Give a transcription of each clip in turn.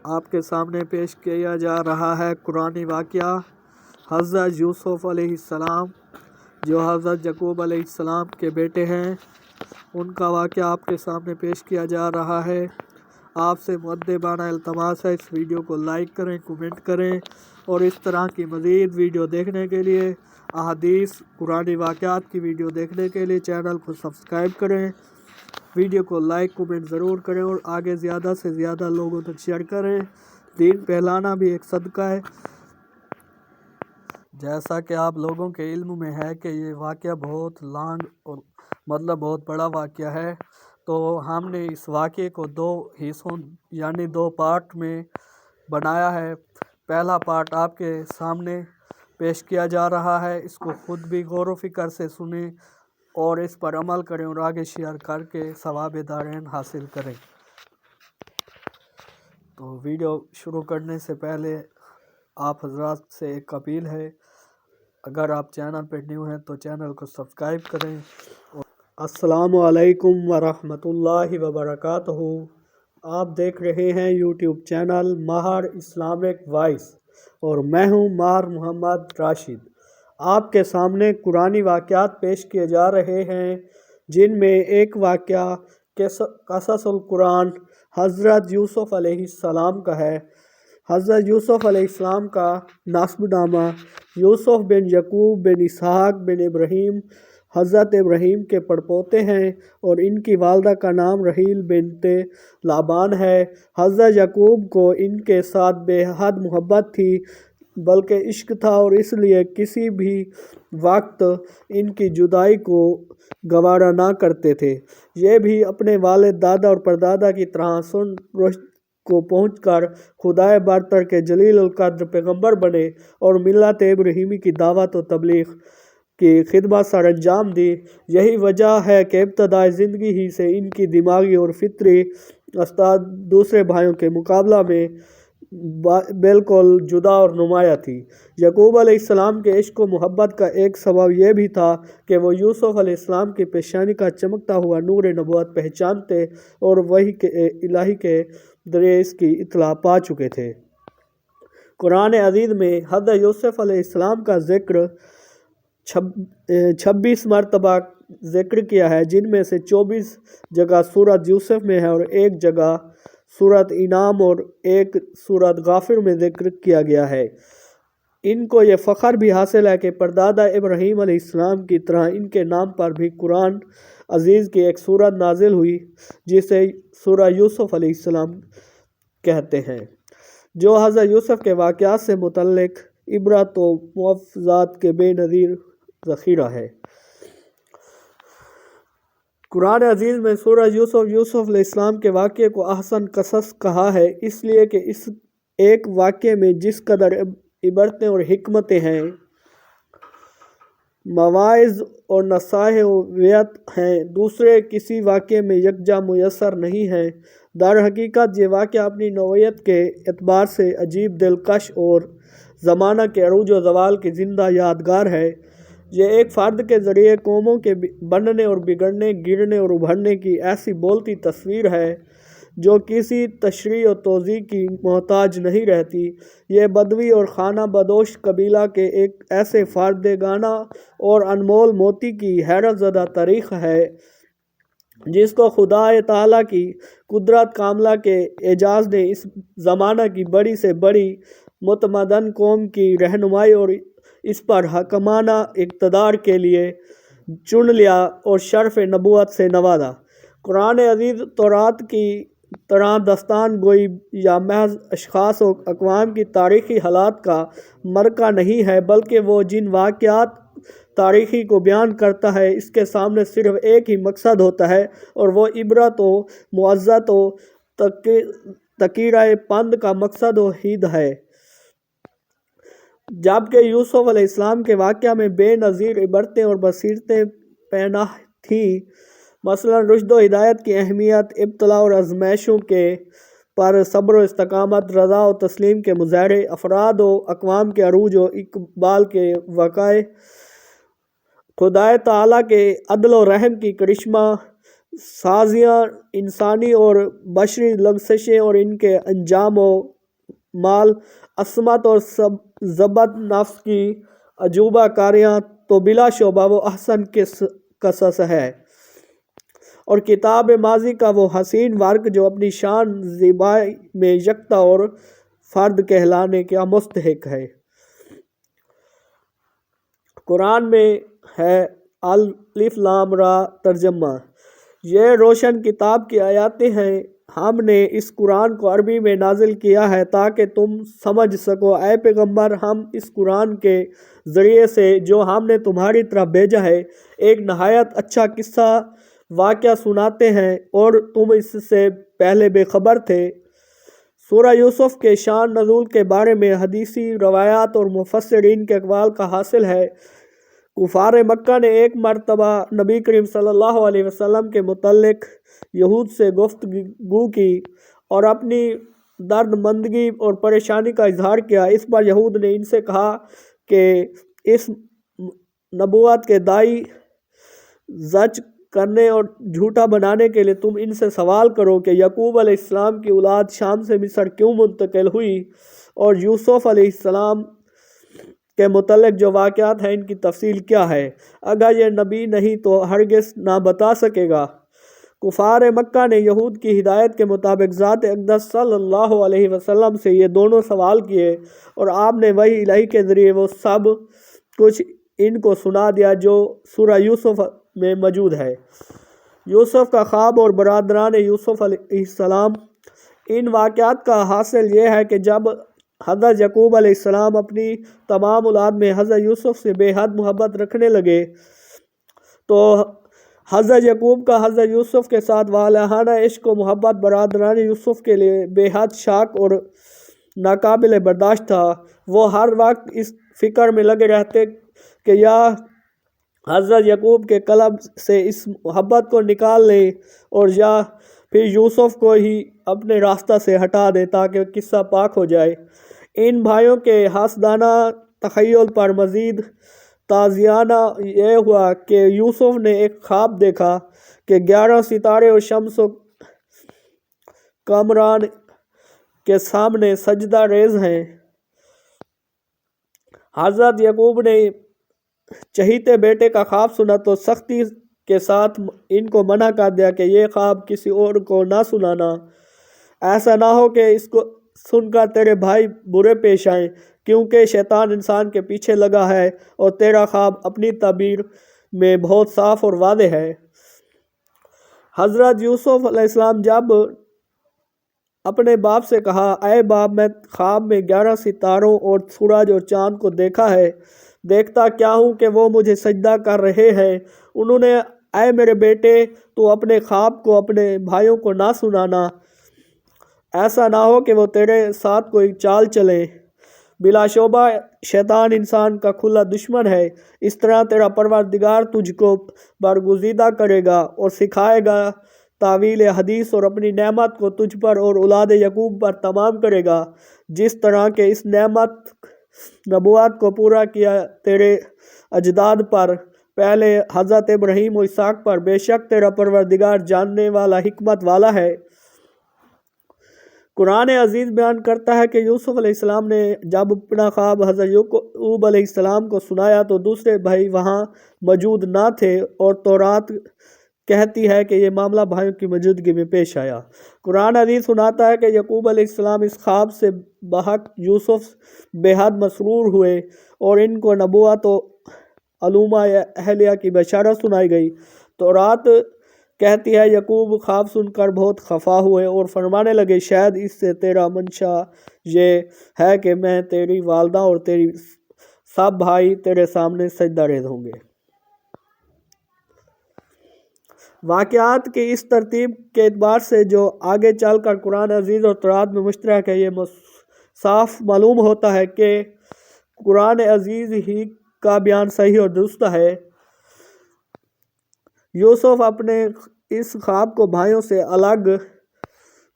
آپ کے سامنے پیش کیا جا رہا ہے قرآنی واقعہ حضرت یوسف علیہ السلام جو حضرت یعقوب علیہ السلام کے بیٹے ہیں، ان کا واقعہ آپ کے سامنے پیش کیا جا رہا ہے۔ آپ سے مؤدبانہ التماس ہے اس ویڈیو کو لائک کریں، کومنٹ کریں اور اس طرح کی مزید ویڈیو دیکھنے کے لیے، احادیث قرآنی واقعات کی ویڈیو دیکھنے کے لیے چینل کو سبسکرائب کریں، ویڈیو کو لائک کومنٹ ضرور کریں اور آگے زیادہ سے زیادہ لوگوں تک شیئر کریں۔ دین پھیلانا بھی ایک صدقہ ہے۔ جیسا کہ آپ لوگوں کے علم میں ہے کہ یہ واقعہ بہت لانگ اور بہت بڑا واقعہ ہے، تو ہم نے اس واقعے کو 2 حصوں یعنی 2 پارٹ میں بنایا ہے۔ پہلا پارٹ آپ کے سامنے پیش کیا جا رہا ہے، اس کو خود بھی غور و فکر سے سنیں اور اس پر عمل کریں اور آگے شیئر کر کے ثواب دارین حاصل کریں۔ تو ویڈیو شروع کرنے سے پہلے آپ حضرات سے ایک اپیل ہے، اگر آپ چینل پہ نیو ہیں تو چینل کو سبسکرائب کریں۔ السلام علیکم ورحمۃ اللہ وبرکاتہ۔ آپ دیکھ رہے ہیں یوٹیوب چینل ماہر اسلامک وائس اور میں ہوں ماہر محمد راشد۔ آپ کے سامنے قرآنی واقعات پیش کیے جا رہے ہیں، جن میں ایک واقعہ قصص القرآن حضرت یوسف علیہ السلام کا ہے۔ حضرت یوسف علیہ السلام کا نسب نامہ یوسف بن یعقوب بن اسحاق بن ابراہیم حضرت ابراہیم کے پڑپوتے ہیں اور ان کی والدہ کا نام رحیل بنت لابان ہے۔ حضرت یعقوب کو ان کے ساتھ بے حد محبت تھی، بلکہ عشق تھا، اور اس لیے کسی بھی وقت ان کی جدائی کو گوارا نہ کرتے تھے۔ یہ بھی اپنے والد، دادا اور پردادا کی طرح سن رشد کو پہنچ کر خدائے برتر کے جلیل القدر پیغمبر بنے اور ملت ابراہیمی کی دعوت و تبلیغ کی خدمت سر انجام دی۔ یہی وجہ ہے کہ ابتدائی زندگی ہی سے ان کی دماغی اور فطری استعداد دوسرے بھائیوں کے مقابلہ میں بالکل جدا اور نمایاں تھی۔ یعقوب علیہ السلام کے عشق و محبت کا ایک سبب یہ بھی تھا کہ وہ یوسف علیہ السلام کی پیشانی کا چمکتا ہوا نور نبوت پہچانتے اور وحی الہی کے ذریعے اس کی اطلاع پا چکے تھے۔ قرآن عزیز میں حضرت یوسف علیہ السلام کا ذکر 26 مرتبہ ذکر کیا ہے، جن میں سے 24 جگہ سورۃ یوسف میں ہے اور 1 جگہ سورۃ انعام اور 1 سورۃ غافر میں ذکر کیا گیا ہے۔ ان کو یہ فخر بھی حاصل ہے کہ پردادا ابراہیم علیہ السلام کی طرح ان کے نام پر بھی قرآن عزیز کی ایک سورت نازل ہوئی، جسے سورہ یوسف علیہ السلام کہتے ہیں، جو حضرت یوسف کے واقعات سے متعلق عبرت و موعظات کے بے نظیر ذخیرہ ہے۔ قرآن عزیز میں سورہ یوسف علیہ السلام کے واقعے کو احسن قصص کہا ہے، اس لیے کہ اس ایک واقعے میں جس قدر عبرتیں اور حکمتیں ہیں، مواعظ اور نصائح و وعظ ہیں، دوسرے کسی واقعے میں یکجا میسر نہیں ہیں۔ در حقیقت یہ واقعہ اپنی نوعیت کے اعتبار سے عجیب، دلکش اور زمانہ کے عروج و زوال کی زندہ یادگار ہے۔ یہ ایک فرد کے ذریعے قوموں کے بننے اور بگڑنے، گرنے اور ابھرنے کی ایسی بولتی تصویر ہے جو کسی تشریح و توضیح کی محتاج نہیں رہتی۔ یہ بدوی اور خانہ بدوش قبیلہ کے ایک ایسے فردگانہ اور انمول موتی کی حیرت زدہ تاریخ ہے جس کو خدائے تعالیٰ کی قدرت کاملہ کے اعجاز نے اس زمانہ کی بڑی سے بڑی متمدن قوم کی رہنمائی اور اس پر حاکمانہ اقتدار کے لیے چن لیا اور شرف نبوت سے نوازا۔ قرآن عزیز تورات کی طرح داستان گوئی یا محض اشخاص و اقوام کی تاریخی حالات کا مرقع نہیں ہے، بلکہ وہ جن واقعات تاریخی کو بیان کرتا ہے، اس کے سامنے صرف ایک ہی مقصد ہوتا ہے اور وہ عبرت و موعظت و تذکرہ پند کا مقصد و ہدف ہے۔ جبکہ یوسف علیہ السلام کے واقعہ میں بے نظیر عبرتیں اور بصیرتیں پنہاں تھیں، مثلا رشد و ہدایت کی اہمیت، ابتلاء اور آزمائشوں کے پر صبر و استقامت، رضا و تسلیم کے مظاہرے، افراد و اقوام کے عروج و اقبال کے واقعے، خدائے تعالیٰ کے عدل و رحم کی کرشمہ سازیاں، انسانی اور بشری لغزشیں اور ان کے انجام و مال، عصمت اور ضبط نفس کی عجوبہ کاریاں تو بلا شبہ وہ احسن قصص ہے، اور کتاب ماضی کا وہ حسین ورق جو اپنی شان زیبائی میں یکتا اور فرد کہلانے کا مستحق ہے۔ قرآن میں ہے الف لام را ترجمہ، یہ روشن کتاب کی آیاتیں ہیں، ہم نے اس قرآن کو عربی میں نازل کیا ہے تاکہ تم سمجھ سکو۔ اے پیغمبر، ہم اس قرآن کے ذریعے سے جو ہم نے تمہاری طرف بھیجا ہے ایک نہایت اچھا قصہ واقعہ سناتے ہیں، اور تم اس سے پہلے بے خبر تھے۔ سورہ یوسف کے شان نزول کے بارے میں حدیثی روایات اور مفسرین کے اقوال کا حاصل ہے۔ کفار مکہ نے ایک مرتبہ نبی کریم صلی اللہ علیہ وسلم کے متعلق یہود سے گفتگو کی اور اپنی درد مندگی اور پریشانی کا اظہار کیا۔ اس پر یہود نے ان سے کہا کہ اس نبوت کے داعی زج کرنے اور جھوٹا بنانے کے لیے تم ان سے سوال کرو کہ یعقوب علیہ السلام کی اولاد شام سے مصر کیوں منتقل ہوئی، اور یوسف علیہ السلام کے متعلق جو واقعات ہیں ان کی تفصیل کیا ہے۔ اگر یہ نبی نہیں تو ہرگز نہ بتا سکے گا۔ کفار مکہ نے یہود کی ہدایت کے مطابق ذات اقدس صلی اللہ علیہ وسلم سے یہ دونوں سوال کیے، اور آپ نے وحی الہی کے ذریعے وہ سب کچھ ان کو سنا دیا جو سورہ یوسف میں موجود ہے۔ یوسف کا خواب اور برادران یوسف علیہ السلام۔ ان واقعات کا حاصل یہ ہے کہ جب حضرت یعقوب علیہ السلام اپنی تمام اولاد میں حضرت یوسف سے بے حد محبت رکھنے لگے تو حضرت یعقوب کا حضرت یوسف کے ساتھ والہانہ عشق و محبت برادران یوسف کے لیے بے حد شاق اور ناقابل برداشت تھا۔ وہ ہر وقت اس فکر میں لگے رہتے کہ یا حضرت یعقوب کے قلب سے اس محبت کو نکال لیں اور یا پھر یوسف کو ہی اپنے راستہ سے ہٹا دیں تاکہ قصہ پاک ہو جائے۔ ان بھائیوں کے حسدانہ تخیل پر مزید تازیانہ یہ ہوا کہ یوسف نے ایک خواب دیکھا کہ 11 ستارے اور شمس و قمران کے سامنے سجدہ ریز ہیں۔ حضرت یعقوب نے چہیتے بیٹے کا خواب سنا تو سختی کے ساتھ ان کو منع کر دیا کہ یہ خواب کسی اور کو نہ سنانا، ایسا نہ ہو کہ اس کو سن کر تیرے بھائی برے پیش آئیں، کیونکہ شیطان انسان کے پیچھے لگا ہے اور تیرا خواب اپنی تعبیر میں بہت صاف اور واضح ہے۔ حضرت یوسف علیہ السلام جب اپنے باپ سے کہا، اے باپ، میں خواب میں 11 ستاروں اور سورج اور چاند کو دیکھا ہے، دیکھتا کیا ہوں کہ وہ مجھے سجدہ کر رہے ہیں۔ انہوں نے، اے میرے بیٹے، تو اپنے خواب کو اپنے بھائیوں کو نہ سنانا، ایسا نہ ہو کہ وہ تیرے ساتھ کوئی چال چلیں۔ بلا شبہ شیطان انسان کا کھلا دشمن ہے، اس طرح تیرا پروردگار تجھ کو برگزیدہ کرے گا اور سکھائے گا تاویل حدیث، اور اپنی نعمت کو تجھ پر اور اولاد یعقوب پر تمام کرے گا، جس طرح کہ اس نبوت کو پورا کیا تیرے اجداد پر، پہلے حضرت ابراہیم و اسحاق پر۔ بے شک تیرا پروردگار جاننے والا، حکمت والا ہے۔ قرآن عزیز بیان کرتا ہے کہ یوسف علیہ السلام نے جب اپنا خواب حضرت یعقوب علیہ السلام کو سنایا تو دوسرے بھائی وہاں موجود نہ تھے، اور تورات کہتی ہے کہ یہ معاملہ بھائیوں کی موجودگی میں پیش آیا۔ قرآن عزیز سناتا ہے کہ یعقوب علیہ السلام اس خواب سے بحق یوسف بے حد مسرور ہوئے اور ان کو نبوت و علوم اہلیہ کی بشارت سنائی گئی۔ تورات کہتی ہے یعقوب خواب سن کر بہت خفا ہوئے اور فرمانے لگے، شاید اس سے تیرا منشا یہ ہے کہ میں تیری والدہ اور تیری سب بھائی تیرے سامنے سجدہ ریز ہوں گے۔ واقعات کی اس ترتیب کے اعتبار سے جو آگے چل کر قرآن عزیز اور تورات میں مشترک ہے، یہ صاف معلوم ہوتا ہے کہ قرآن عزیز ہی کا بیان صحیح اور درست ہے۔ یوسف اپنے اس خواب کو بھائیوں سے الگ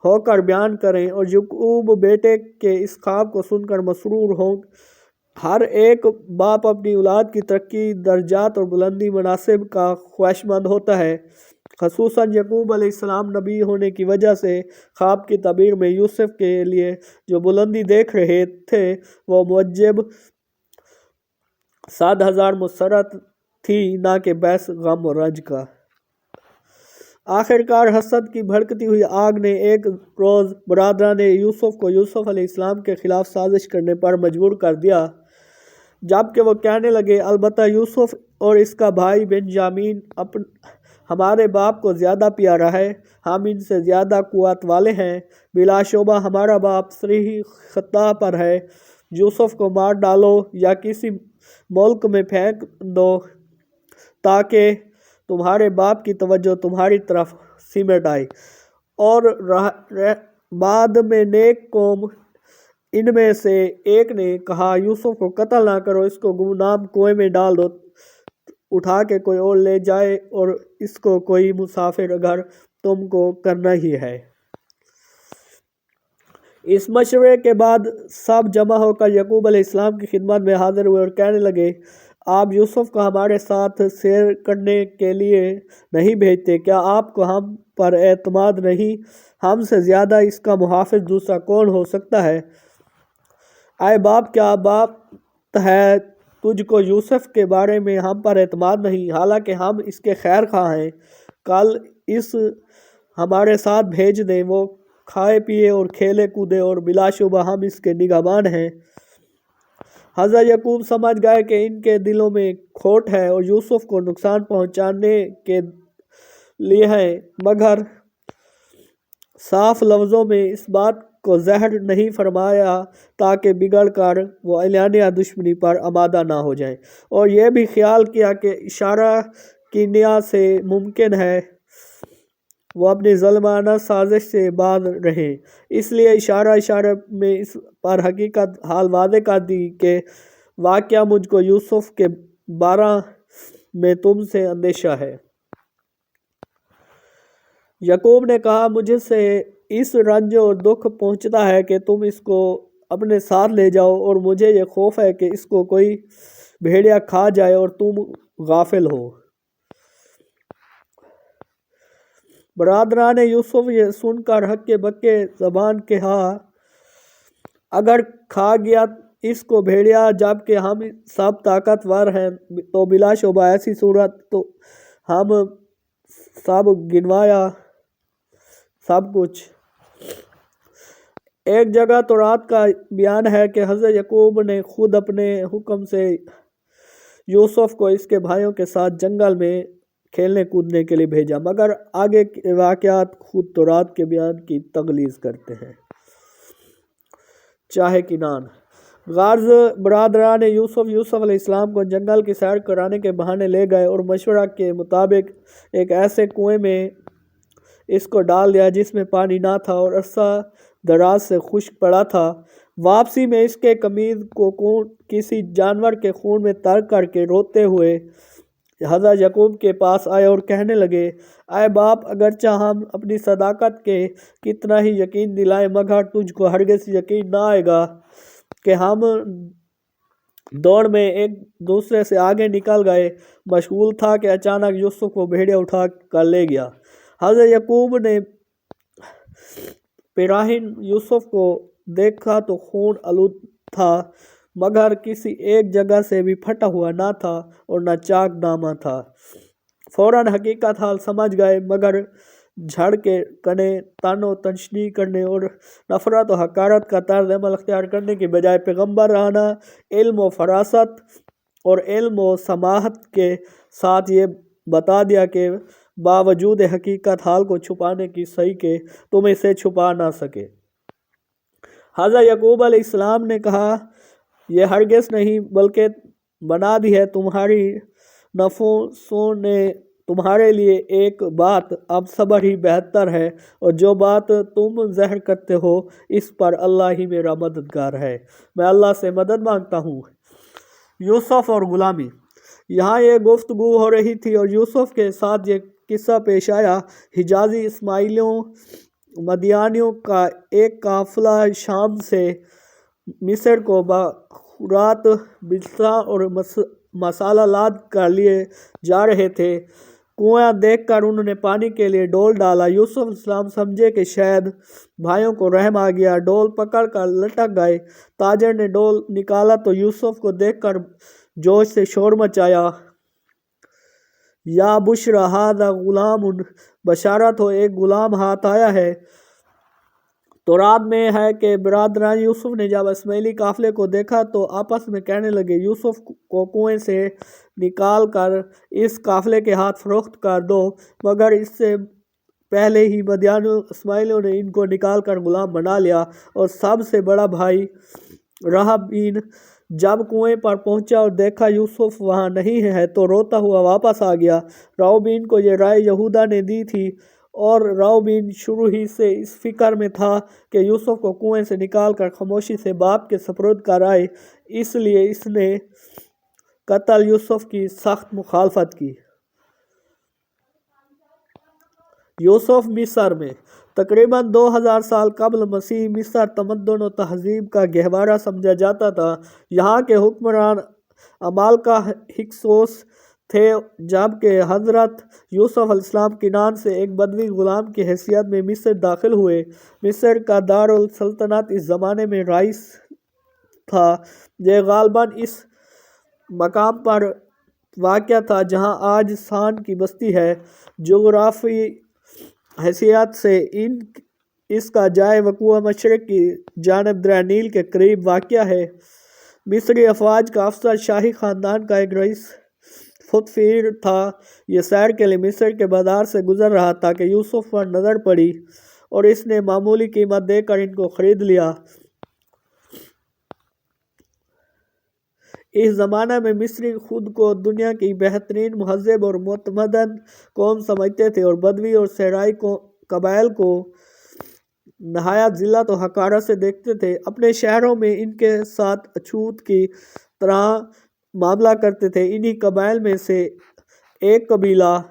ہو کر بیان کریں اور یعقوب بیٹے کے اس خواب کو سن کر مسرور ہوں۔ ہر ایک باپ اپنی اولاد کی ترقی، درجات اور بلندی مناصب کا خواہشمند ہوتا ہے۔ خصوصاً یعقوب علیہ السلام نبی ہونے کی وجہ سے خواب کی تعبیر میں یوسف کے لیے جو بلندی دیکھ رہے تھے وہ موجب 7,000 مسرت تھی، نہ کہ بحث غم و رنج کا۔ آخر کار حسد کی بھڑکتی ہوئی آگ نے ایک روز برادران یوسف کو یوسف علیہ السلام کے خلاف سازش کرنے پر مجبور کر دیا، جبکہ وہ کہنے لگے البتہ یوسف اور اس کا بھائی بنیامین ہمارے باپ کو زیادہ پیارا ہے، ہم ان سے زیادہ قوت والے ہیں، بلا شبہ ہمارا باپ صریح خطا پر ہے، یوسف کو مار ڈالو یا کسی ملک میں پھینک دو تاکہ تمہارے باپ کی توجہ تمہاری طرف سمٹ آئے۔ اور بعد میں نیک قوم ان میں سے ایک نے کہا یوسف کو قتل نہ کرو، اس کو گمنام کنویں میں ڈال دو، اٹھا کے کوئی اور لے جائے، اور اس کو کوئی مسافر اگر تم کو کرنا ہی ہے۔ اس مشورے کے بعد سب جمع ہو کر یعقوب علیہ السلام کی خدمت میں حاضر ہوئے اور کہنے لگے آپ یوسف کو ہمارے ساتھ سیر کرنے کے لیے نہیں بھیجتے؟ کیا آپ کو ہم پر اعتماد نہیں؟ ہم سے زیادہ اس کا محافظ دوسرا کون ہو سکتا ہے؟ اے باپ، کیا بات ہے تجھ کو یوسف کے بارے میں ہم پر اعتماد نہیں؟ حالانکہ ہم اس کے خیر خواہ ہیں، کل اس ہمارے ساتھ بھیج دیں، وہ کھائے پیے اور کھیلے کودے، اور بلا شبہ ہم اس کے نگہبان ہیں۔ حضرت یعقوب سمجھ گئے کہ ان کے دلوں میں کھوٹ ہے اور یوسف کو نقصان پہنچانے کے لیے ہے، مگر صاف لفظوں میں اس بات کو ظاہر نہیں فرمایا تاکہ بگڑ کر وہ اعلانیہ دشمنی پر آمادہ نہ ہو جائیں، اور یہ بھی خیال کیا کہ اشارہ کنیہ سے ممکن ہے وہ اپنی ظالمانہ سازش سے باز رہیں، اس لیے اشارہ میں اس پر حقیقت حال واضح کر دی کہ واقعہ مجھ کو یوسف کے بارے میں تم سے اندیشہ ہے۔ یعقوب نے کہا مجھ سے اس رنج اور دکھ پہنچتا ہے کہ تم اس کو اپنے ساتھ لے جاؤ، اور مجھے یہ خوف ہے کہ اس کو کوئی بھیڑیا کھا جائے اور تم غافل ہو۔ برادران یوسف یہ سن کر ہکے بکے زبان کہا اگر کھا گیا اس کو بھیڑیا جبکہ ہم سب طاقتور ہیں تو بلا شبہ ایسی صورت تو ہم سب گنوایا سب کچھ۔ ایک جگہ تورات کا بیان ہے کہ حضرت یعقوب نے خود اپنے حکم سے یوسف کو اس کے بھائیوں کے ساتھ جنگل میں کھیلنے کودنے کے لیے بھیجا، مگر آگے کے واقعات خود تورات کے بیان کی تغلیظ کرتے ہیں۔ چاہے کنان غرض برادران یوسف علیہ السلام کو جنگل کی سیر کرانے کے بہانے لے گئے اور مشورہ کے مطابق ایک ایسے کنویں میں اس کو ڈال دیا جس میں پانی نہ تھا اور عرصہ دراز سے خشک پڑا تھا۔ واپسی میں اس کے قمیض کو کسی جانور کے خون میں تر کر کے روتے ہوئے حضرت یعقوب کے پاس آئے اور کہنے لگے اے باپ، اگرچہ ہم اپنی صداقت کے کتنا ہی یقین دلائیں مگر تجھ کو ہرگز یقین نہ آئے گا کہ ہم دوڑ میں ایک دوسرے سے آگے نکل گئے، مشغول تھا کہ اچانک یوسف کو بھیڑیا اٹھا کر لے گیا۔ حضرت یعقوب نے پیراہن یوسف کو دیکھا تو خون آلود تھا، مگر کسی ایک جگہ سے بھی پھٹا ہوا نہ تھا اور نہ چاک دامہ تھا۔ فوراً حقیقت حال سمجھ گئے، مگر جھڑ کے کنے تن و تشنیع کرنے اور نفرت و حقارت کا طرز عمل اختیار کرنے کی بجائے پیغمبرانہ علم و فراست اور علم و سماحت کے ساتھ یہ بتا دیا کہ باوجود حقیقت حال کو چھپانے کی صحیح کے تم اسے چھپا نہ سکے۔ حضرت یعقوب علیہ السلام نے کہا یہ ہرگز نہیں، بلکہ بنا دی ہے تمہاری نفسوں نے تمہارے لیے ایک بات، اب صبر ہی بہتر ہے، اور جو بات تم ظاہر کرتے ہو اس پر اللہ ہی میرا مددگار ہے، میں اللہ سے مدد مانگتا ہوں۔ یوسف اور غلامی۔ یہاں یہ گفتگو ہو رہی تھی اور یوسف کے ساتھ یہ قصہ پیش آیا۔ حجازی اسماعیلیوں مدیانیوں کا ایک قافلہ شام سے مصر کو بخورات، بلساں اور مسالہ لاد کر لیے جا رہے تھے۔ کنواں دیکھ کر انہوں نے پانی کے لیے ڈول ڈالا۔ یوسف علیہ السلام سمجھے کہ شاید بھائیوں کو رحم آ گیا، ڈول پکڑ کر لٹک گئے۔ تاجر نے ڈول نکالا تو یوسف کو دیکھ کر جوش سے شور مچایا، یا بشرا ھذا غلام، بشارت ہو ایک غلام ہاتھ آیا ہے۔ تورات میں ہے کہ برادران یوسف نے جب اسماعیلی قافلے کو دیکھا تو آپس میں کہنے لگے، یوسف کو کنویں سے نکال کر اس قافلے کے ہاتھ فروخت کر دو، مگر اس سے پہلے ہی مدیانیوں اسماعیلیوں نے ان کو نکال کر غلام بنا لیا۔ اور سب سے بڑا بھائی رہبین جب کنویں پر پہنچا اور دیکھا یوسف وہاں نہیں ہے تو روتا ہوا واپس آ گیا۔ رہبین کو یہ رائے یہودا نے دی تھی، اور رہبین شروع ہی سے اس فکر میں تھا کہ یوسف کو کنویں سے نکال کر خاموشی سے باپ کے سپرد کرائے، اس لیے اس نے قتل یوسف کی سخت مخالفت کی۔ یوسف مصر میں تقریباً 2000 سال قبل مسیح مصر تمدن و تہذیب کا گہوارہ سمجھا جاتا تھا۔ یہاں کے حکمران عمالقہ ہکسوس تھے، جبکہ حضرت یوسف علیہ السلام کنعان سے ایک بدوی غلام کی حیثیت میں مصر داخل ہوئے۔ مصر کا دارالسلطنت اس زمانے میں رائس تھا۔ یہ غالباً اس مقام پر واقع تھا جہاں آج سان کی بستی ہے۔ جغرافی حیثیت سے اس کا جائے وقوع مشرق کی جانب دریا نیل کے قریب واقع ہے۔ مصری افواج کا افسر شاہی خاندان کا ایک رئیس فطفیر تھا۔ یہ سیر کے لیے مصر کے بازار سے گزر رہا تھا کہ یوسف پر نظر پڑی اور اس نے معمولی قیمت دے کر ان کو خرید لیا۔ اس زمانے میں مصری خود کو دنیا کی بہترین مہذب اور متمدن قوم سمجھتے تھے اور بدوی اور صحرائی قبائل کو نہایت ذلت و حقارت سے دیکھتے تھے۔ اپنے شہروں میں ان کے ساتھ اچھوت کی طرح معاملہ کرتے تھے۔ انہی قبائل میں سے ایک قبیلہ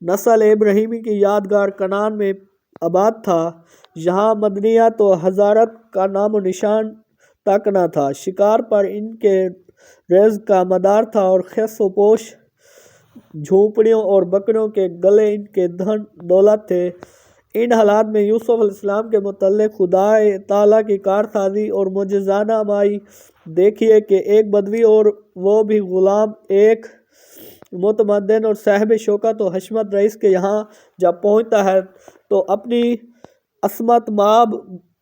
نسل ابراہیمی کی یادگار کنعان میں آباد تھا۔ یہاں مدنیت و حضارت کا نام و نشان تک نہ تھا۔ شکار پر ان کے رزق کا مدار تھا اور خس و پوش جھونپڑیوں اور بکریوں کے گلے ان کے دھن دولت تھے۔ ان حالات میں یوسف علیہ السلام کے متعلق خدا تعالیٰ کی کارسازی اور معجزانہ مائی دیکھیے کہ ایک بدوی اور وہ بھی غلام ایک متمدن اور صاحب شوکت و حشمت رئیس کے یہاں جب پہنچتا ہے تو اپنی عصمت مآب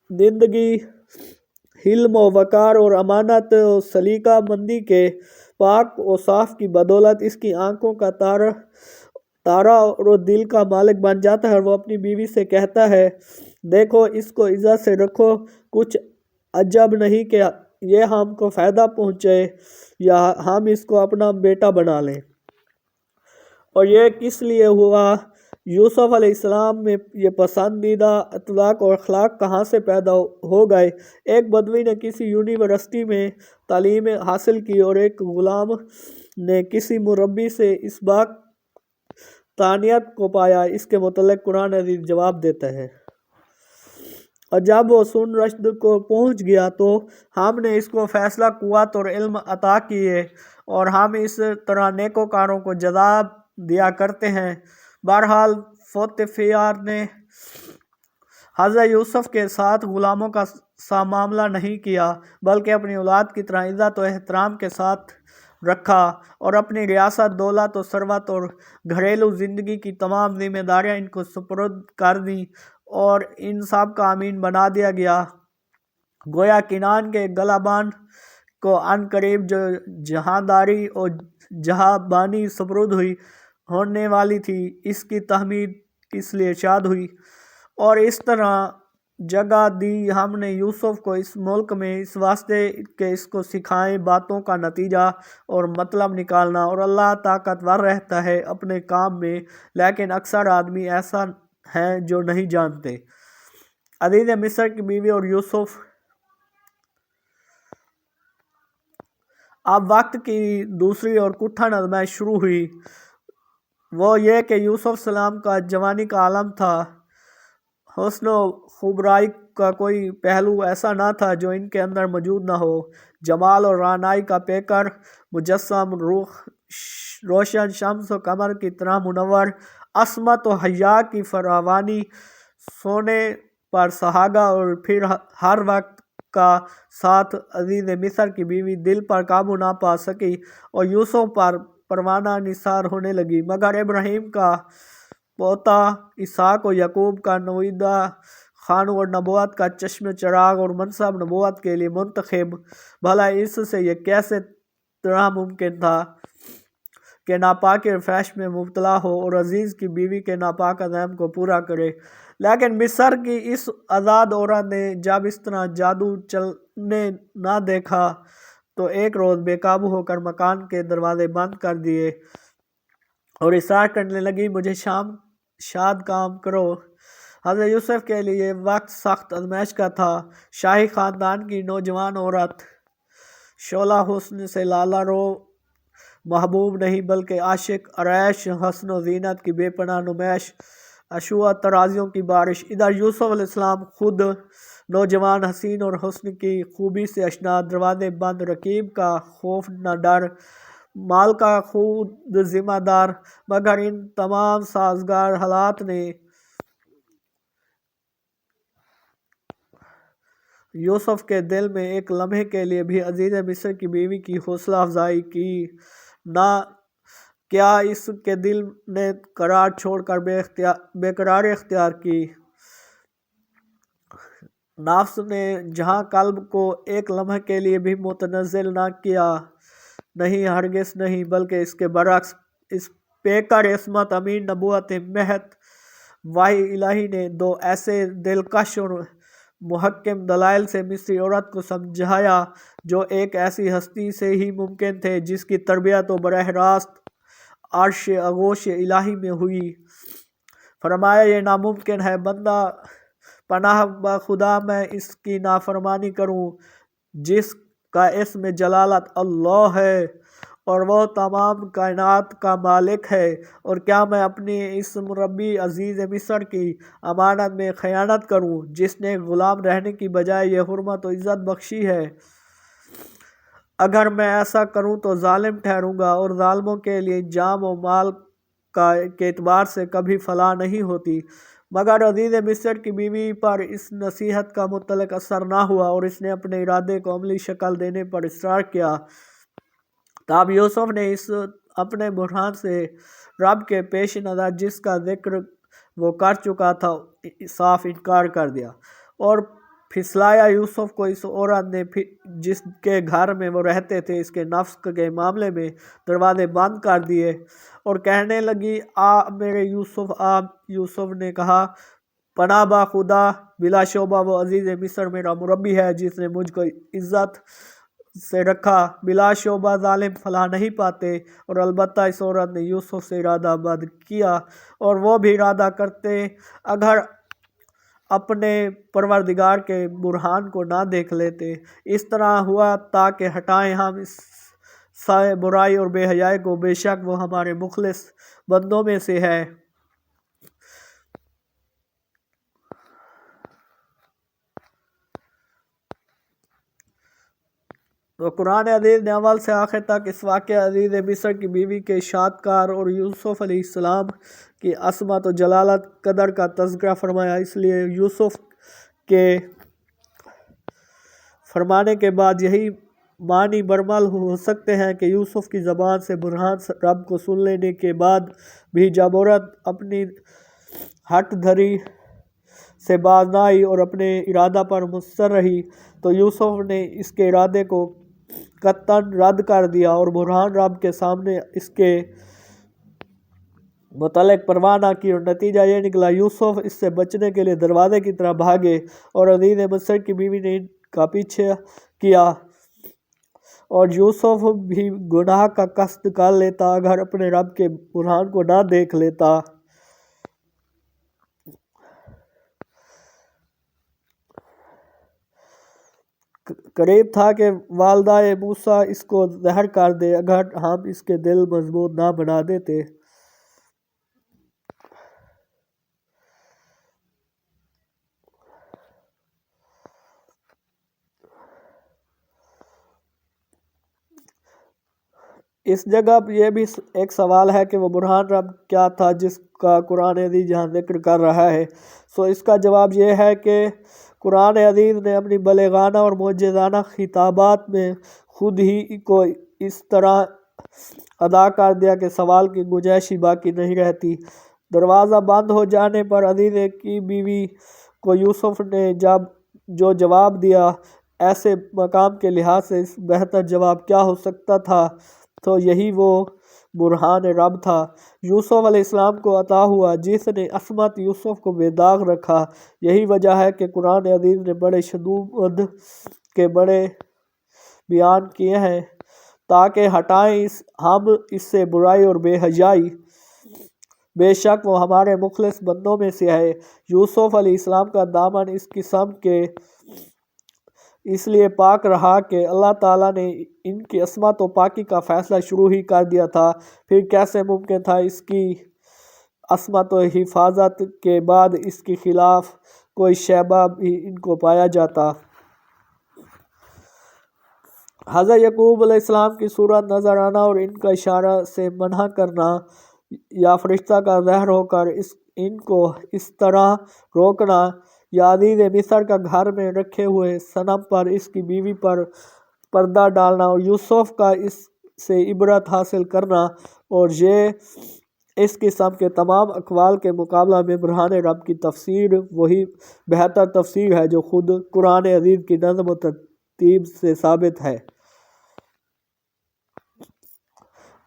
زندگی، حلم و وقار اور امانت و سلیقہ مندی کے پاک اوصاف کی بدولت اس کی آنکھوں کا تارا اور دل کا مالک بن جاتا ہے، اور وہ اپنی بیوی سے کہتا ہے، دیکھو اس کو عزت سے رکھو، کچھ عجب نہیں کہ یہ ہم کو فائدہ پہنچے یا ہم اس کو اپنا بیٹا بنا لیں۔ اور یہ کس لیے ہوا؟ یوسف علیہ السلام میں یہ پسندیدہ اطلاق اور اخلاق کہاں سے پیدا ہو گئے؟ ایک بدوی نے کسی یونیورسٹی میں تعلیم حاصل کی اور ایک غلام نے کسی مربی سے اس باقطانیت کو پایا۔ اس کے متعلق قرآن عزیز جواب دیتا ہے، اور جب وہ سن رشد کو پہنچ گیا تو ہم نے اس کو فیصلہ قوت اور علم عطا کیے، اور ہم اس طرح نیکوکاروں کو جزا دیا کرتے ہیں۔ بہرحال فوتیفار نے حضرت یوسف کے ساتھ غلاموں کا سا معاملہ نہیں کیا، بلکہ اپنی اولاد کی طرح عزت و احترام کے ساتھ رکھا، اور اپنی ریاست، دولت و ثروت اور گھریلو زندگی کی تمام ذمہ داریاں ان کو سپرد کر دیں اور ان سب کا امین بنا دیا گیا۔ گویا کنعان کے غلبان کو عن قریب جو جہانداری اور جہاں سپرد ہونے والی تھی، اس کی تحمید اس لیے شاد ہوئی، اور اس طرح جگہ دی ہم نے یوسف کو اس ملک میں اس واسطے کہ اس کو سکھائیں باتوں کا نتیجہ اور مطلب نکالنا، اور اللہ طاقتور رہتا ہے اپنے کام میں، لیکن اکثر آدمی ایسا ہیں جو نہیں جانتے۔ عزیز مصر کی بیوی اور یوسف۔ اب وقت کی دوسری اور کٹھن آزمائش شروع ہوئی، وہ یہ کہ یوسف علیہ السلام کا جوانی کا عالم تھا۔ حسن و خوبرائی کا کوئی پہلو ایسا نہ تھا جو ان کے اندر موجود نہ ہو۔ جمال اور رعنائی کا پیکر مجسم، رخ روشن شمس و قمر کی طرح منور، عصمت و حیا کی فراوانی، سونے پر سہاگا اور پھر ہر وقت کا ساتھ عزیز مصر کی بیوی دل پر قابو نہ پا سکی اور یوسف پر پروانہ نثار ہونے لگی، مگر ابراہیم کا پوتا اسحاق و یعقوب کا نویدہ خانو اور نبوت کا چشم چراغ اور منصب نبوت کے لیے منتخب، بھلا اس سے یہ کیسے طرح ممکن تھا کہ ناپاکی اور فحش میں مبتلا ہو اور عزیز کی بیوی کے ناپاک عزائم کو پورا کرے۔ لیکن مصر کی اس آزاد عورت نے جب اس طرح جادو چلنے نہ دیکھا تو ایک روز بے قابو ہو کر مکان کے دروازے بند کر دیے اور اصرار کرنے لگی مجھے شاد کام کرو۔ حضرت یوسف کے لیے وقت سخت آزمائش کا تھا۔ شاہی خاندان کی نوجوان عورت شعلہ حسن سے لالا رو محبوب نہیں بلکہ عاشق آرائش حسن و زینت کی بے پناہ نمائش، اشوہ ترازیوں کی بارش۔ ادھر یوسف علیہ السلام خود نوجوان، حسین اور حسن کی خوبی سے اشنا، دروازے بند، رقیب کا خوف نہ ڈر، مال کا خود ذمہ دار، مگر ان تمام سازگار حالات نے یوسف کے دل میں ایک لمحے کے لیے بھی عزیز مصر کی بیوی کی حوصلہ افزائی کی نہ کیا اس کے دل نے قرار چھوڑ کر بے قراری اختیار کی۔ نفس نے جہاں قلب کو ایک لمحے کے لیے بھی متنزل نہ کیا، نہیں ہرگز نہیں، بلکہ اس کے برعکس اس پیکر عصمت امین نبوت محض وحی الہی نے دو ایسے دلکش اور محکم دلائل سے مصری عورت کو سمجھایا جو ایک ایسی ہستی سے ہی ممکن تھے جس کی تربیت و براہ راست عرش آغوش الہی میں ہوئی۔ فرمایا یہ ناممکن ہے، بندہ پناہ بخدا میں اس کی نافرمانی کروں جس کا اسم جلالت اللہ ہے اور وہ تمام کائنات کا مالک ہے، اور کیا میں اپنی اس مربی عزیز مصر کی امانت میں خیانت کروں جس نے غلام رہنے کی بجائے یہ حرمت و عزت بخشی ہے؟ اگر میں ایسا کروں تو ظالم ٹھہروں گا اور ظالموں کے لیے انجام و مال کے اعتبار سے کبھی فلاح نہیں ہوتی۔ مگر عزیز مصر کی بیوی پر اس نصیحت کا مطلق اثر نہ ہوا اور اس نے اپنے ارادے کو عملی شکل دینے پر اصرار کیا۔ تب یوسف نے اس اپنے بحران سے رب کے پیش نظر جس کا ذکر وہ کر چکا تھا صاف انکار کر دیا اور پھسلایا۔ یوسف کو اس عورت نے جس کے گھر میں وہ رہتے تھے اس کے نفس کے معاملے میں دروازے بند کر دیے اور کہنے لگی آ میرے یوسف آ۔ یوسف نے کہا پناہ با خدا، بلا شبہ وہ عزیز مصر میرا مربی ہے جس نے مجھ کو عزت سے رکھا، بلا شبہ ظالم فلاح نہیں پاتے، اور البتہ اس عورت نے یوسف سے ارادہ بد کیا اور وہ بھی ارادہ کرتے اگر اپنے پروردگار کے برہان کو نہ دیکھ لیتے۔ اس طرح ہوا تاکہ ہٹائیں ہم اس سائے برائی اور بے حیائی کو، بے شک وہ ہمارے مخلص بندوں میں سے ہے۔ تو قرآن عزیز نے اول سے آخر تک اس واقعہ عزیز مصر کی بیوی کے اشاعتکار اور یوسف علیہ السلام کی عصمت و جلالت قدر کا تذکرہ فرمایا۔ اس لیے یوسف کے فرمانے کے بعد یہی معنی برمل ہو سکتے ہیں کہ یوسف کی زبان سے برہان رب کو سن لینے کے بعد بھی جب عورت اپنی ہٹ دھری سے باز نہ آئی اور اپنے ارادہ پر مصر رہی تو یوسف نے اس کے ارادے کو قطعاً رد کر دیا اور برہان رب کے سامنے اس کے متعلق پرواہ نہ کی، اور نتیجہ یہ نکلا یوسف اس سے بچنے کے لیے دروازے کی طرف بھاگے اور عزیز مصر کی بیوی نے ان کا پیچھا کیا، اور یوسف بھی گناہ کا قصد کر لیتا اگر اپنے رب کے برہان کو نہ دیکھ لیتا۔ قریب تھا کہ والدہ موسیٰ اس کو زہر کر دے اگر ہم اس کے دل مضبوط نہ بنا دیتے۔ اس جگہ یہ بھی ایک سوال ہے کہ وہ برہان رب کیا تھا جس کا قرآن عزیز یہاں ذکر کر رہا ہے؟ اس کا جواب یہ ہے کہ قرآن عزیز نے اپنی بلیغانہ اور معجزانہ خطابات میں خود ہی کو اس طرح ادا کر دیا کہ سوال کی گنجائش ہی باقی نہیں رہتی۔ دروازہ بند ہو جانے پر عزیز کی بیوی کو یوسف نے جو جواب دیا، ایسے مقام کے لحاظ سے اس بہتر جواب کیا ہو سکتا تھا؟ تو یہی وہ برہان رب تھا یوسف علیہ السلام کو عطا ہوا، جس نے عصمت یوسف کو بے داغ رکھا۔ یہی وجہ ہے کہ قرآن عزیز نے بڑے شدت کے بڑے بیان کیے ہیں تاکہ ہٹائیں ہم اس سے برائی اور بے حیائی۔ بے شک وہ ہمارے مخلص بندوں میں سے ہے۔ یوسف علیہ السلام کا دامن اس قسم کے اس لیے پاک رہا کہ اللہ تعالیٰ نے ان کی عصمت و پاکی کا فیصلہ شروع ہی کر دیا تھا، پھر کیسے ممکن تھا اس کی عصمت و حفاظت کے بعد اس کے خلاف کوئی شائبہ بھی ان کو پایا جاتا۔ حضرت یعقوب علیہ السلام کی صورت نظر آنا اور ان کا اشارہ سے منع کرنا یا فرشتہ کا ظاہر ہو کر ان کو اس طرح روکنا یا عزیز مصر کا گھر میں رکھے ہوئے صنم پر اس کی بیوی پر پردہ ڈالنا اور یوسف کا اس سے عبرت حاصل کرنا، اور یہ اس قسم کے تمام اقوال کے مقابلہ میں برہان رب کی تفسیر وہی بہتر تفسیر ہے جو خود قرآن عزیز کی نظم و ترتیب سے ثابت ہے۔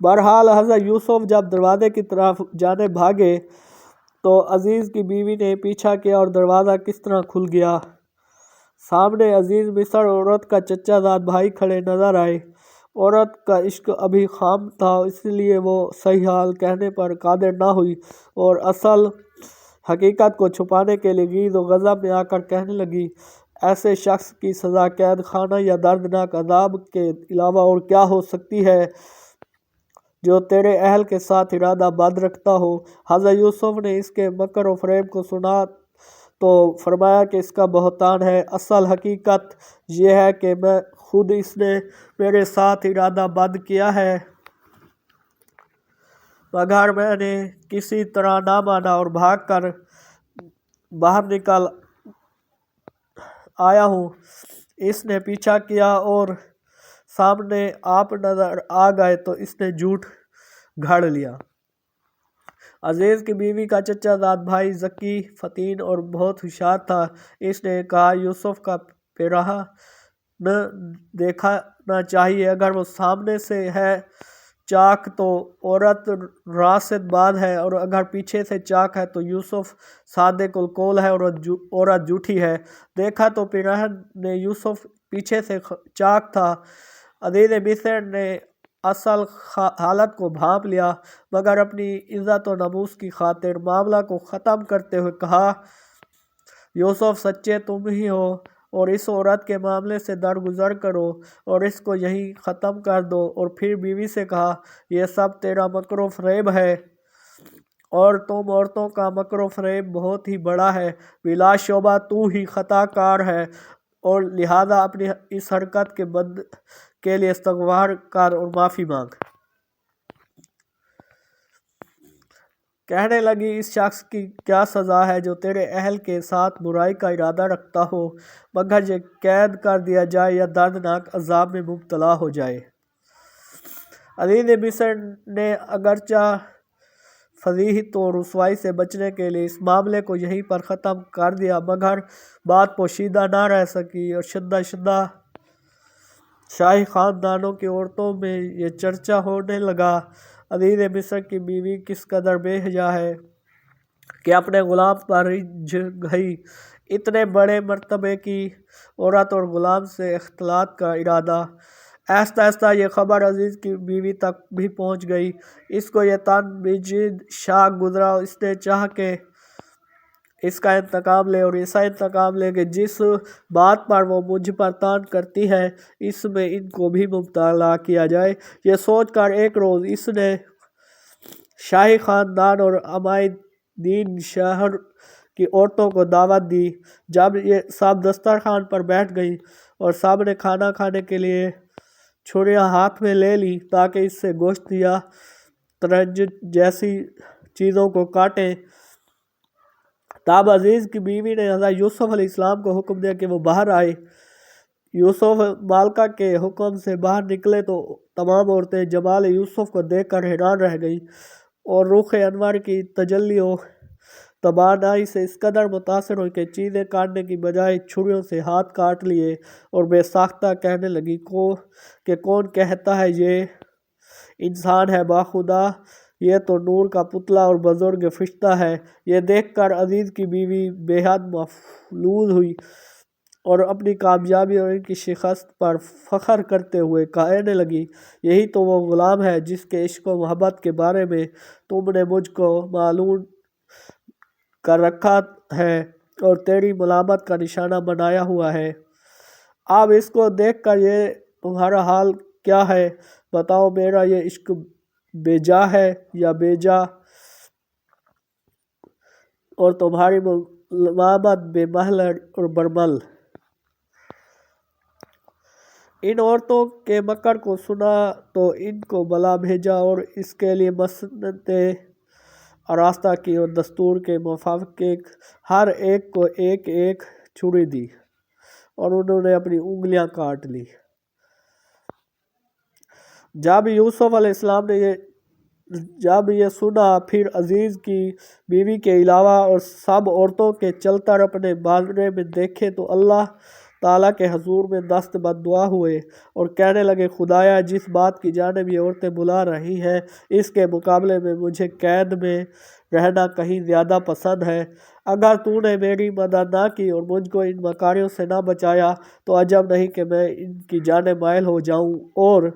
بہرحال حضرت یوسف جب دروازے کی طرف جانے بھاگے تو عزیز کی بیوی نے پیچھا کیا اور دروازہ کس طرح کھل گیا۔ سامنے عزیز مصر اور عورت کا چچا زاد بھائی کھڑے نظر آئے۔ عورت کا عشق ابھی خام تھا، اس لیے وہ صحیح حال کہنے پر قادر نہ ہوئی اور اصل حقیقت کو چھپانے کے لیے غیظ و غضب میں آ کر کہنے لگی، ایسے شخص کی سزا قید خانہ یا دردناک عذاب کے علاوہ اور کیا ہو سکتی ہے جو تیرے اہل کے ساتھ ارادہ بد رکھتا ہو۔ حضرت یوسف نے اس کے مکر و فریب کو سنا تو فرمایا کہ اس کا بہتان ہے، اصل حقیقت یہ ہے کہ میں خود اس نے میرے ساتھ ارادہ بد کیا ہے، مگر میں نے کسی طرح نہ مانا اور بھاگ کر باہر نکل آیا ہوں۔ اس نے پیچھا کیا اور سامنے آپ نظر آ گئے تو اس نے جھوٹ گھڑ لیا۔ عزیز کی بیوی کا چچا زاد بھائی ذکی، فطن اور بہت ہوشیار تھا۔ اس نے کہا، یوسف کا پیراہن دیکھنا چاہیے، اگر وہ سامنے سے ہے چاک تو عورت راست باز ہے، اور اگر پیچھے سے چاک ہے تو یوسف صادق القول ہے اور عورت جھوٹی ہے۔ دیکھا تو پیراہن نے یوسف پیچھے سے چاک تھا۔ عزیز مصر نے اصل حالت کو بھانپ لیا، مگر اپنی عزت و ناموس کی خاطر معاملہ کو ختم کرتے ہوئے کہا، یوسف سچے تم ہی ہو، اور اس عورت کے معاملے سے درگزر کرو اور اس کو یہیں ختم کر دو۔ اور پھر بیوی سے کہا، یہ سب تیرا مکر و فریب ہے اور تم عورتوں کا مکر و فریب بہت ہی بڑا ہے، بلا شبہ تو ہی خطا کار ہے، اور لہذا اپنی اس حرکت کے لیے استغفار کر اور معافی مانگ۔ کہنے لگی، اس شخص کی کیا سزا ہے جو تیرے اہل کے ساتھ برائی کا ارادہ رکھتا ہو، مگر یہ قید کر دیا جائے یا دردناک عذاب میں مبتلا ہو جائے۔ عزیز مصر نے اگرچہ فضیحت و رسوائی سے بچنے کے لیے اس معاملے کو یہیں پر ختم کر دیا، مگر بات پوشیدہ نہ رہ سکی اور شدہ شاہی خاندانوں کی عورتوں میں یہ چرچا ہونے لگا، عزیز مصر کی بیوی کس قدر بے حیا ہے کہ اپنے غلام پر رجھ گئی۔ اتنے بڑے مرتبے کی عورت اور غلام سے اختلاط کا ارادہ! آہستہ آہستہ یہ خبر عزیز کی بیوی تک بھی پہنچ گئی۔ اس کو یہ تن بجد شاک گزرا، اس نے چاہا کہ اس کا انتقام لے اور ایسا انتقام لے کہ جس بات پر وہ مجھ پر طعن کرتی ہے اس میں ان کو بھی مبتلا کیا جائے۔ یہ سوچ کر ایک روز اس نے شاہی خاندان اور عمائدین شہر کی عورتوں کو دعوت دی۔ جب یہ سب دسترخوان پر بیٹھ گئیں اور سب نے کھانا کھانے کے لیے چھریاں ہاتھ میں لے لی تاکہ اس سے گوشت یا ترنج جیسی چیزوں کو کاٹیں۔ تاب عزیز کی بیوی نے حضرت یوسف علیہ السلام کو حکم دیا کہ وہ باہر آئے۔ یوسف مالکہ کے حکم سے باہر نکلے تو تمام عورتیں جمال یوسف کو دیکھ کر حیران رہ گئیں اور رخ انور کی تجلی و توانائی سے اس قدر متاثر ہوئی کہ چیزیں کاٹنے کی بجائے چھریوں سے ہاتھ کاٹ لیے اور بے ساختہ کہنے لگی کہ کون کہتا ہے یہ انسان ہے، باخدا یہ تو نور کا پتلا اور بزرگ فرشتہ ہے۔ یہ دیکھ کر عزیز کی بیوی بے حد مفلوج ہوئی اور اپنی کامیابی اور ان کی شکست پر فخر کرتے ہوئے کہنے لگی، یہی تو وہ غلام ہے جس کے عشق و محبت کے بارے میں تم نے مجھ کو معلوم کر رکھا ہے اور تیری ملامت کا نشانہ بنایا ہوا ہے۔ اب اس کو دیکھ کر یہ تمہارا حال کیا ہے؟ بتاؤ، میرا یہ عشق بے جا ہے یا بے جا، اور تمہاری ملامت بے محل اور برمل۔ ان عورتوں کے مکر کو سنا تو ان کو بلا بھیجا اور اس کے لیے مسنتیں آراستہ کی اور دستور کے موافق ہر ایک کو ایک ایک چھری دی اور انہوں نے اپنی انگلیاں کاٹ لی۔ جب یوسف علیہ السلام نے یہ سنا، پھر عزیز کی بیوی کے علاوہ اور سب عورتوں کے چل کر اپنے بارے میں دیکھے تو اللہ تعالیٰ کے حضور میں دست بد دعا ہوئے اور کہنے لگے، خدایا جس بات کی جانب یہ عورتیں بلا رہی ہیں اس کے مقابلے میں مجھے قید میں رہنا کہیں زیادہ پسند ہے۔ اگر تو نے میری مدد نہ کی اور مجھ کو ان مکاریوں سے نہ بچایا تو عجب نہیں کہ میں ان کی جانب مائل ہو جاؤں اور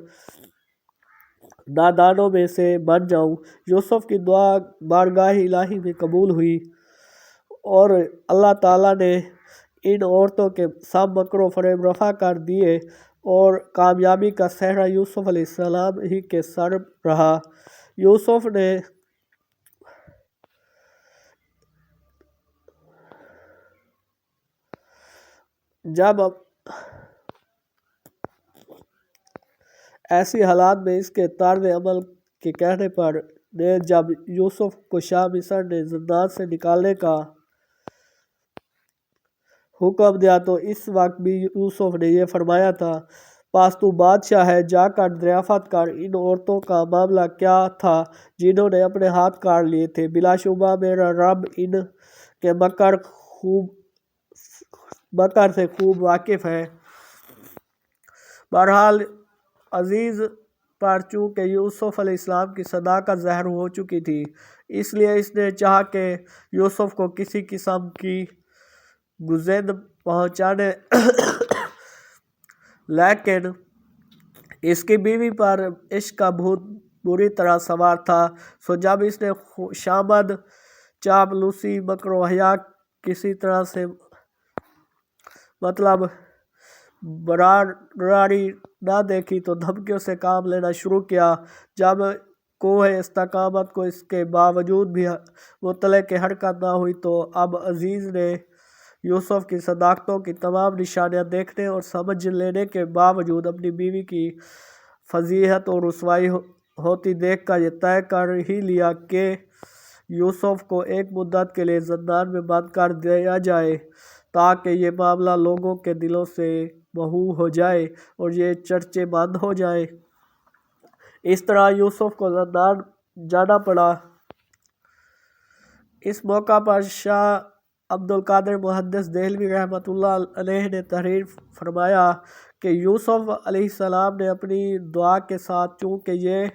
نادانوں میں سے بن جاؤں۔ یوسف کی دعا بارگاہ الہی میں قبول ہوئی اور اللہ تعالیٰ نے ان عورتوں کے سب مکر و فریب رفع کر دیے اور کامیابی کا صحرا یوسف علیہ السلام ہی کے سر رہا۔ یوسف نے جب ایسی حالات میں اس کے طرز عمل کے کہنے پر جب یوسف کو شاہ مصر نے زندان سے نکالنے کا حکم دیا تو اس وقت بھی یوسف نے یہ فرمایا تھا، پس تو بادشاہ ہے، جا کر دریافت کر ان عورتوں کا معاملہ کیا تھا جنہوں نے اپنے ہاتھ کاٹ لیے تھے۔ بلا شبہ میرا رب ان کے مکر سے خوب واقف ہے۔ بہرحال عزیز پر چونکہ یوسف علیہ السلام کی صداقت ظاہر ہو چکی تھی، اس لیے اس نے چاہا کہ یوسف کو کسی قسم کی گزند پہنچانے لیکن اس کی بیوی پر عشق کا بھوت بری طرح سوار تھا، سو جب اس نے خوشامد چاپلوسی مکر و حیا کسی طرح سے مطلب براری نہ دیکھی تو دھمکیوں سے کام لینا شروع کیا۔ جب کوہ استقامت کو اس کے باوجود بھی مطلع کہ حرکت نہ ہوئی تو اب عزیز نے یوسف کی صداقتوں کی تمام نشانیاں دیکھنے اور سمجھ لینے کے باوجود اپنی بیوی کی فضیحت اور رسوائی ہوتی دیکھ کر یہ طے کر ہی لیا کہ یوسف کو ایک مدت کے لیے زندان میں بند کر دیا جائے تاکہ یہ معاملہ لوگوں کے دلوں سے محو ہو جائے اور یہ چرچے بند ہو جائیں۔ اس طرح یوسف کو زندان جانا پڑا۔ اس موقع پر شاہ عبد القادر محدث دہلوی رحمۃ اللہ علیہ نے تحریر فرمایا کہ یوسف علیہ السلام نے اپنی دعا کے ساتھ چونکہ یہ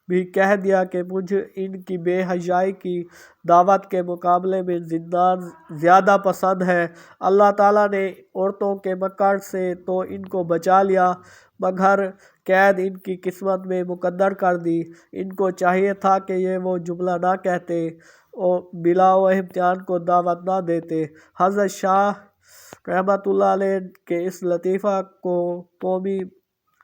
بھی کہہ دیا کہ مجھے ان کی بے حیائی کی دعوت کے مقابلے میں زندان زیادہ پسند ہے، اللہ تعالیٰ نے عورتوں کے مکر سے تو ان کو بچا لیا مگر قید ان کی قسمت میں مقدر کر دی۔ ان کو چاہیے تھا کہ یہ وہ جملہ نہ کہتے اور بلا و امتحان کو دعوت نہ دیتے۔ حضرت شاہ رحمۃ اللہ علیہ کے اس لطیفہ کو قومی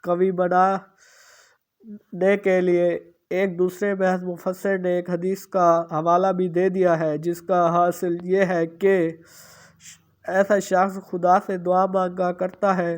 قوی بنانے کے لیے ایک دوسرے محض مفسر نے ایک حدیث کا حوالہ بھی دے دیا ہے جس کا حاصل یہ ہے کہ ایسا شخص خدا سے دعا مانگا کرتا ہے